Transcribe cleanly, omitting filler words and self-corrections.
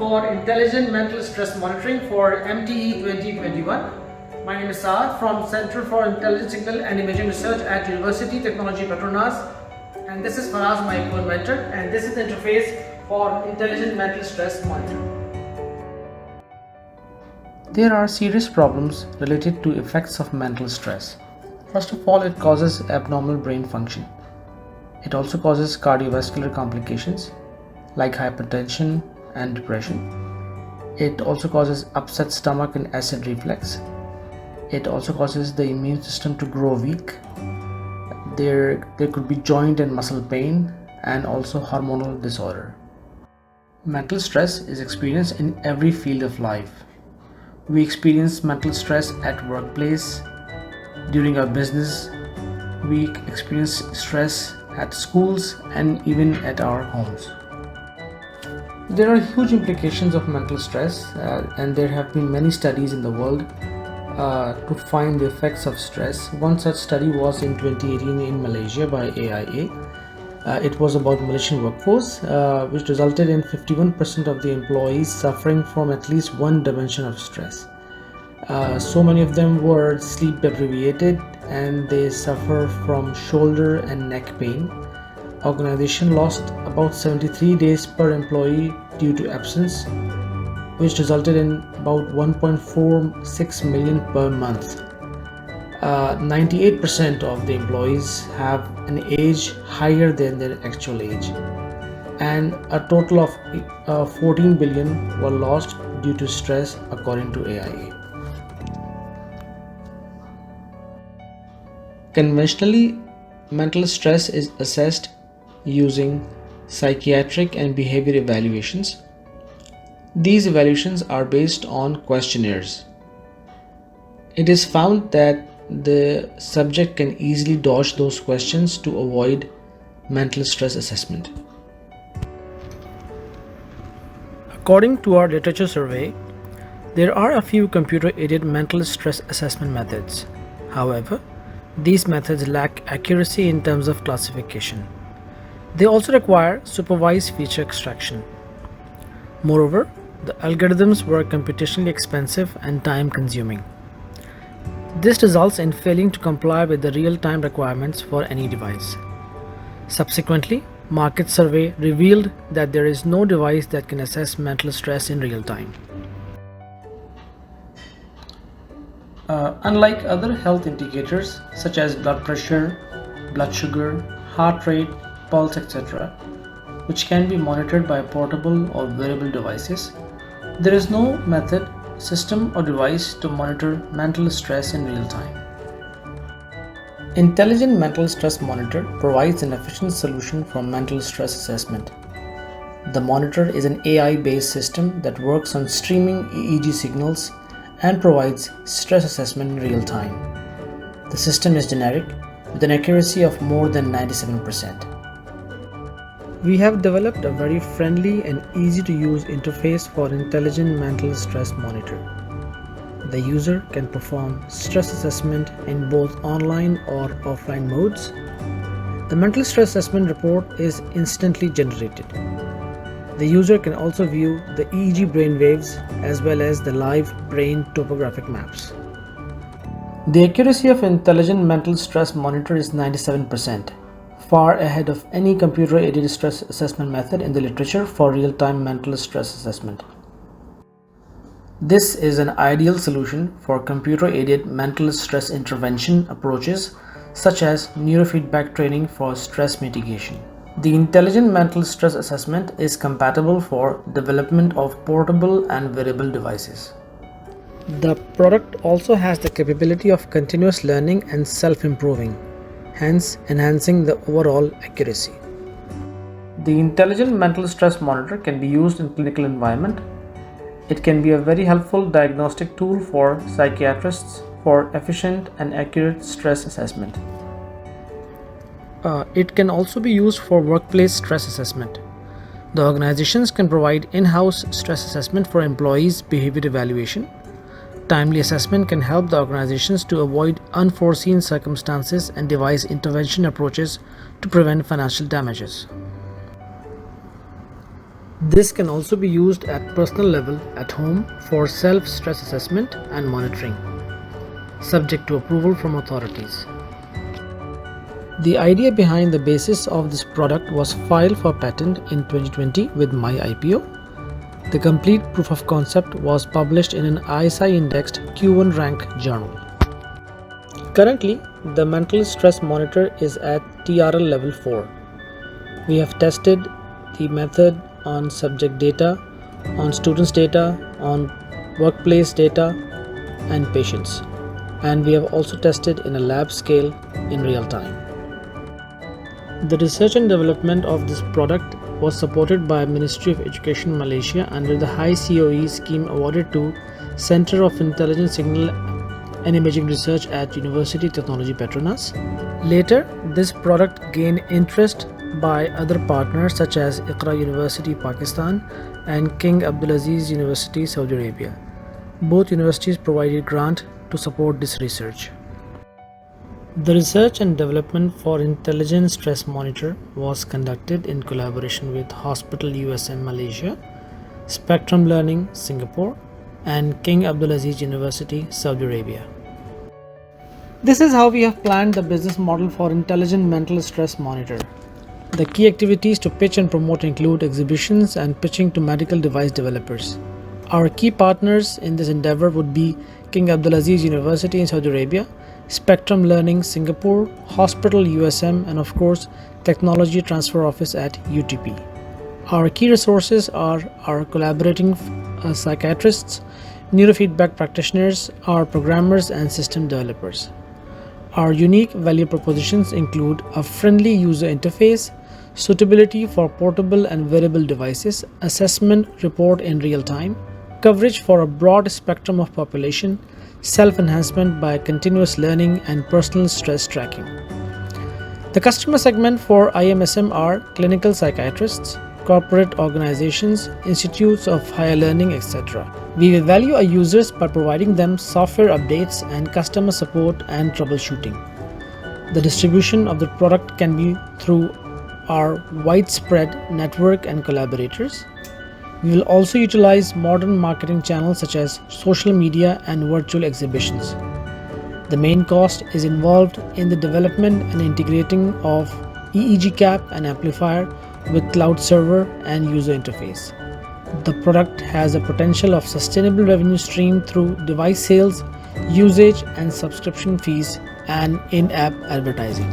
for Intelligent Mental Stress Monitoring for MTE 2021. My name is Saad from Center for Intelligent Signal and Imaging Research at University Technology Petronas, and this is Faraz, my co-inventor, and this is the interface for Intelligent Mental Stress Monitoring. There are serious problems related to effects of mental stress. First of all, it causes abnormal brain function. It also causes cardiovascular complications like hypertension and depression. It also causes upset stomach and acid reflux. It also causes the immune system to grow weak. There could be joint and muscle pain and also hormonal disorder. Mental stress is experienced in every field of life. We experience mental stress at workplace, during our business. We experience stress at schools and even at our homes. There are huge implications of mental stress, and there have been many studies in the world to find the effects of stress. One such study was in 2018 in Malaysia by AIA. It was about Malaysian workforce, which resulted in 51% of the employees suffering from at least one dimension of stress. So many of them were sleep deprived and they suffer from shoulder and neck pain. Organization lost about 73 days per employee due to absence, which resulted in about 1.46 million per month. 98% of the employees have an age higher than their actual age, and a total of 14 billion were lost due to stress, according to AIA. Conventionally, mental stress is assessed using psychiatric and behavior evaluations. These evaluations are based on questionnaires. It is found that the subject can easily dodge those questions to avoid mental stress assessment. According to our literature survey, there are a few computer-aided mental stress assessment methods. However, these methods lack accuracy in terms of classification. They also require supervised feature extraction. Moreover, the algorithms were computationally expensive and time-consuming. This results in failing to comply with the real-time requirements for any device. Subsequently, market survey revealed that there is no device that can assess mental stress in real time. Unlike other health indicators such as blood pressure, blood sugar, heart rate, pulse, etc., which can be monitored by portable or wearable devices, there is no method, system, or device to monitor mental stress in real time. Intelligent Mental Stress Monitor provides an efficient solution for mental stress assessment. The monitor is an AI-based system that works on streaming EEG signals and provides stress assessment in real time. The system is generic with an accuracy of more than 97%. We have developed a very friendly and easy to use interface for Intelligent Mental Stress Monitor. The user can perform stress assessment in both online or offline modes. The mental stress assessment report is instantly generated. The user can also view the EEG brainwaves as well as the live brain topographic maps. The accuracy of Intelligent Mental Stress Monitor is 97%, far ahead of any computer-aided stress assessment method in the literature for real-time mental stress assessment. This is an ideal solution for computer-aided mental stress intervention approaches such as neurofeedback training for stress mitigation. The Intelligent Mental Stress Assessment is compatible for development of portable and wearable devices. The product also has the capability of continuous learning and self-improving, hence enhancing the overall accuracy. The Intelligent Mental Stress Monitor can be used in clinical environment. It can be a very helpful diagnostic tool for psychiatrists for efficient and accurate stress assessment. It can also be used for workplace stress assessment. The organizations can provide in-house stress assessment for employees' behavior evaluation. Timely assessment can help the organizations to avoid unforeseen circumstances and devise intervention approaches to prevent financial damages. This can also be used at personal level at home for self-stress assessment and monitoring, subject to approval from authorities. The idea behind the basis of this product was filed for patent in 2020 with MyIPO. The complete proof of concept was published in an ISI indexed Q1 rank journal. Currently, the mental stress monitor is at TRL level 4. We have tested the method on subject data, on students data, on workplace data and patients, and we have also tested in a lab scale in real time. The research and development of this product was supported by Ministry of Education Malaysia under the High COE scheme awarded to Center of Intelligent Signal and Imaging Research at University Technology Petronas. Later, this product gained interest by other partners such as Iqra University Pakistan and King Abdulaziz University Saudi Arabia. Both universities provided grant to support this research. The research and development for Intelligent Stress Monitor was conducted in collaboration with Hospital USM Malaysia, Spectrum Learning Singapore, and King Abdulaziz University Saudi Arabia. This is how we have planned the business model for Intelligent Mental Stress Monitor. The key activities to pitch and promote include exhibitions and pitching to medical device developers. Our key partners in this endeavor would be King Abdulaziz University in Saudi Arabia, Spectrum Learning Singapore, Hospital USM, and of course Technology Transfer Office at UTP. Our key resources are our collaborating psychiatrists, neurofeedback practitioners, our programmers and system developers. Our unique value propositions include a friendly user interface, suitability for portable and wearable devices, assessment report in real time, coverage for a broad spectrum of population, self-enhancement by continuous learning, and personal stress tracking. The customer segment for IMSM are clinical psychiatrists, corporate organizations, institutes of higher learning, etc. We value our users by providing them software updates and customer support and troubleshooting. The distribution of the product can be through our widespread network and collaborators. We will also utilize modern marketing channels such as social media and virtual exhibitions. The main cost is involved in the development and integrating of EEG cap and amplifier with cloud server and user interface. The product has a potential of sustainable revenue stream through device sales, usage and subscription fees, and in-app advertising.